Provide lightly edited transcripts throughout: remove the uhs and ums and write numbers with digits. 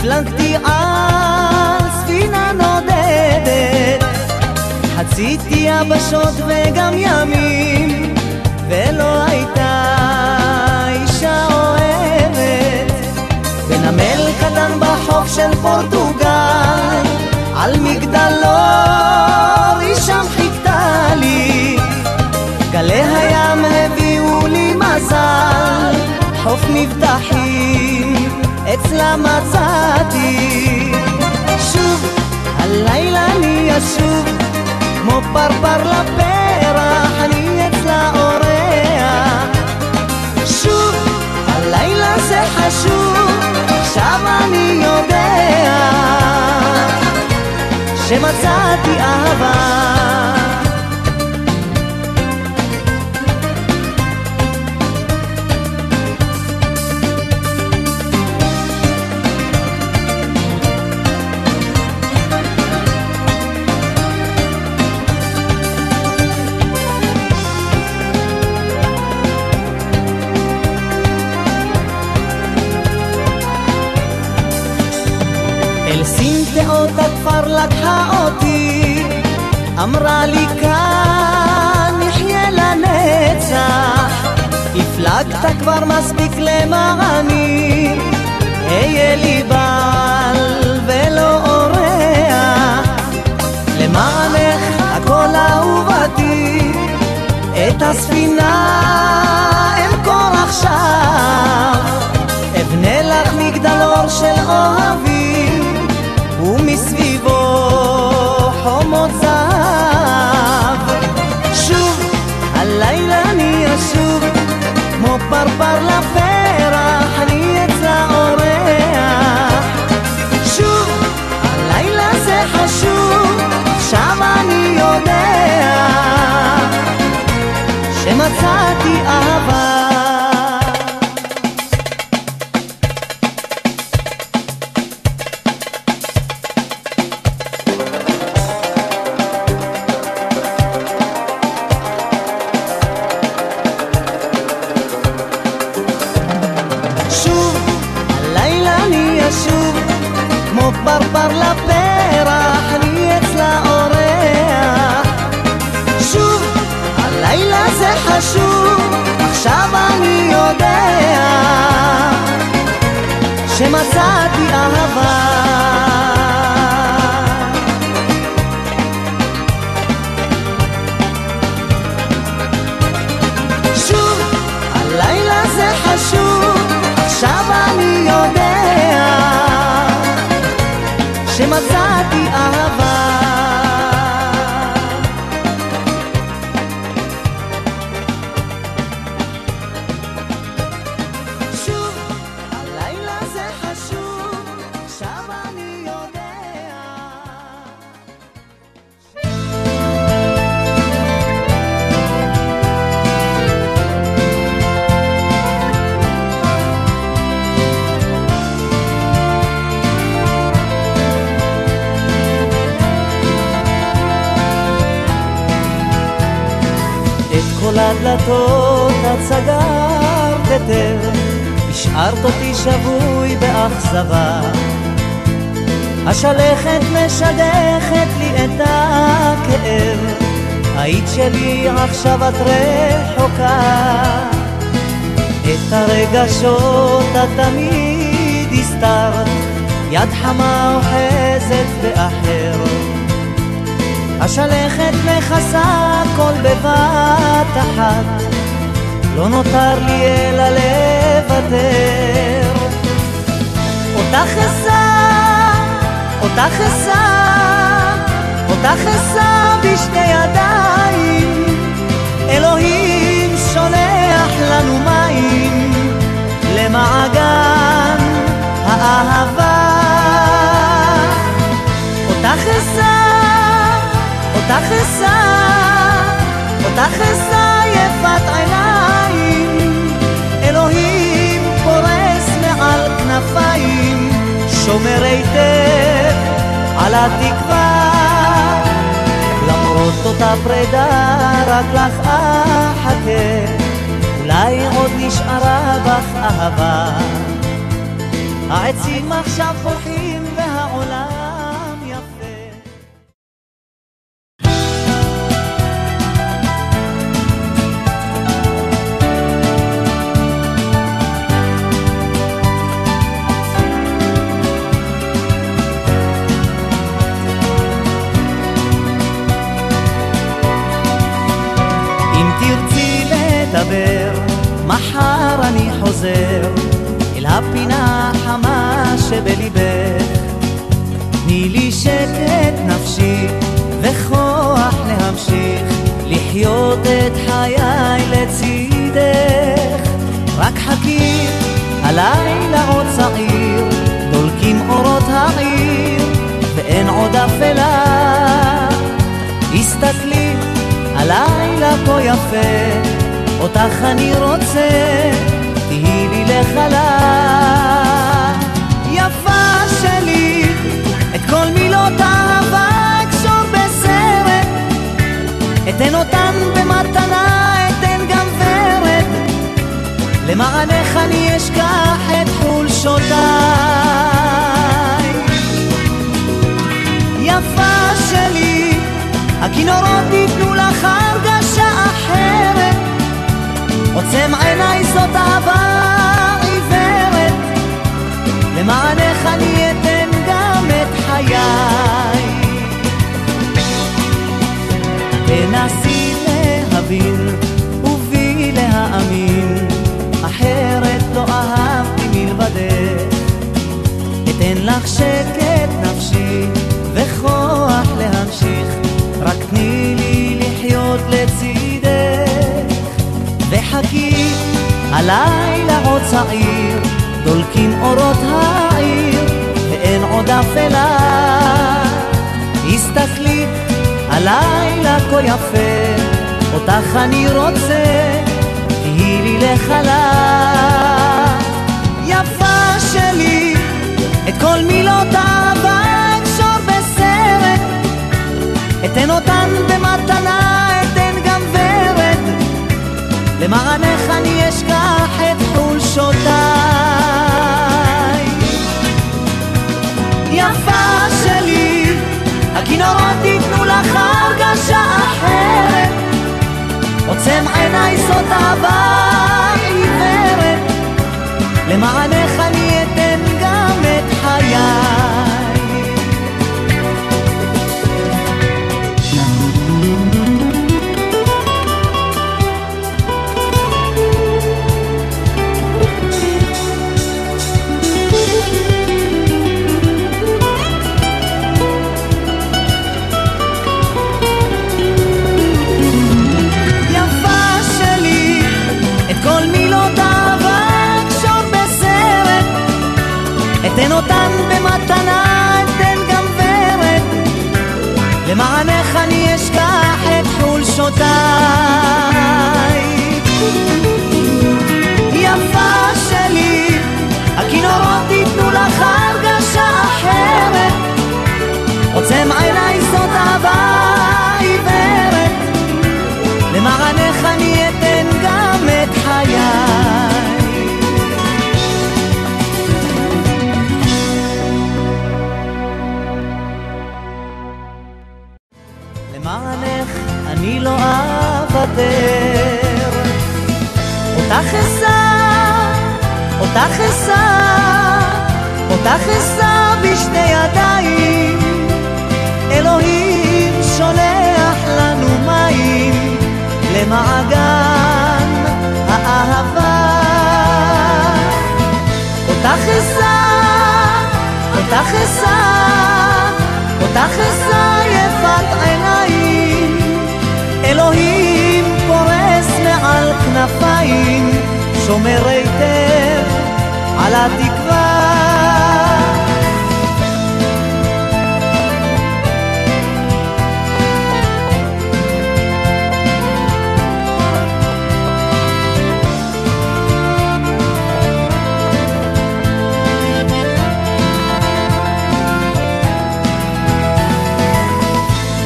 הפלגתי על ספינה נודדת, חציתי יבשות וגם ימים, ולא הייתה אישה אוהבת. בנמל קטן בחוף של פורטוגל, על מגדלור היא שם חיכתה לי. גלי הים הביאו לי מזל, חוף מבטחים אצלה מצאתי. שוב הלילה אני אשוב, כמו פרפר לפרח אני אצלה אורח. שוב הלילה זה חשוב, עכשיו אני יודע שמצאתי אהבה. אל סמטאות הכפר לקחה אותי, אמרה לי כאן נחיה לנצח. הפלגת כבר מספיק למעני, היה לי בעל ולא אורח. למענך הכל אהובתי, את הספינה אמכור עכשיו. אבנה לך מגדלור של אוהבים, ומסביבו חומות זהב. שוב הלילה אני אשוב, כמו פרפר לפרח אני אצלה אורח. שוב הלילה זה חשוב, עכשיו אני יודע שמצאתי אהבה. כמו פרפר לפרח אני אצלה אורח. שוב הלילה זה חשוב, עכשיו אני יודע שמצאתי אהבה. שוב הלילה זה חשוב, עכשיו אני יודע שמצאתי אהבה. שוב הלילה זה חשוב, עכשיו אני יודע. כל הדלתות את סגרת היטב, השארת אותי שבוי באכזבה. השלכת משדכת לי את הכאב, היית שלי עכשיו את רחוקה. את הרגשות את תמיד הסתרת, יד חמה אוחזת באחר. השלכת מכסה כל בבת אחת, לא נותר לי אלא לוותר. אותך אשא, אותך אשא, אותך אשא בשתי ידיים. אלוהים שולח לנו מים למעגן האהבה. אותך אשא, אותך אשא, אותך אשא יפת עיניים. אלוהים פורס מעל כנפיים, שומר היטב על התקווה. למרות אותה פרידה רק לך אחכה, אולי עוד נשארה בך אהבה. העצים עכשיו פורחים והעולם יפה. אם תרצי לדבר, מחר אני חוזר אל הפינה החמה שבליבך. תני לי שקט נפשי וכוח להמשיך לחיות את חיי לצידך. רק חכי, הלילה עוד צעיר, דולקים אורות העיר ואין עוד אפלה. הסתכלי, הלילה כה יפה, אותך אני רוצה, תהי לי לחלה. יפה שלי, את כל מילות אהבה אקשור בסרט, אתן אותן במתנה, אתן גם ורד, למענך אני אשכח את חולשותיי. יפה שלי, הכינורות ייתנו לך הרגשה אחרת, עוצם עיניי זאת אהבה עיוורת, למענך אני אתן גם את חיי. תנסי להבין ובי להאמין, אחרת לא אהבתי מלבדך. אתן לך שקט נפשי וכוח להמשיך, רק תני לי לחיות לצידך. וחכי, הלילה עוד צעיר, דולקים אורות העיר ואין עוד אפלה. הסתכלי, הלילה כה יפה, אותך אני רוצה, תהי לי לחלה. יפה שלי, את כל מילות אהבה אקשור בסרט, אתן אותן במתנה, אתן גם ורד, למענך אני אשכח את חולשותיי. יפה שלי, הכינורות ייתנו לך הרגשה אחרת, עוצם עיניי זאת אהבה עיוורת, למענך אני אתן גם את חיי. אתן אותן במתנה, אתן גם ורד, למענך אני אשכח את חולשותיי. יפה שלי, הכינורות ייתנו לך הרגשה אחרת, עוצם עיניי זאת אהבה עיוורת, למענך אני אתן גם את חיי. למענך אני לא אוותר, אותך אשא, אותך אשא, אותך אשא בשתי ידיים. אלוהים שולח לנו מים למעגן האהבה. אותך אשא, אותך אשא, אותך אשא יפת עיניים. אלוהים פורס מעל כנפיים, שומר היטב על התקווה.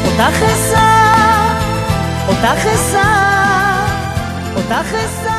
אותך אשא, אותך אשא, אותך אשא.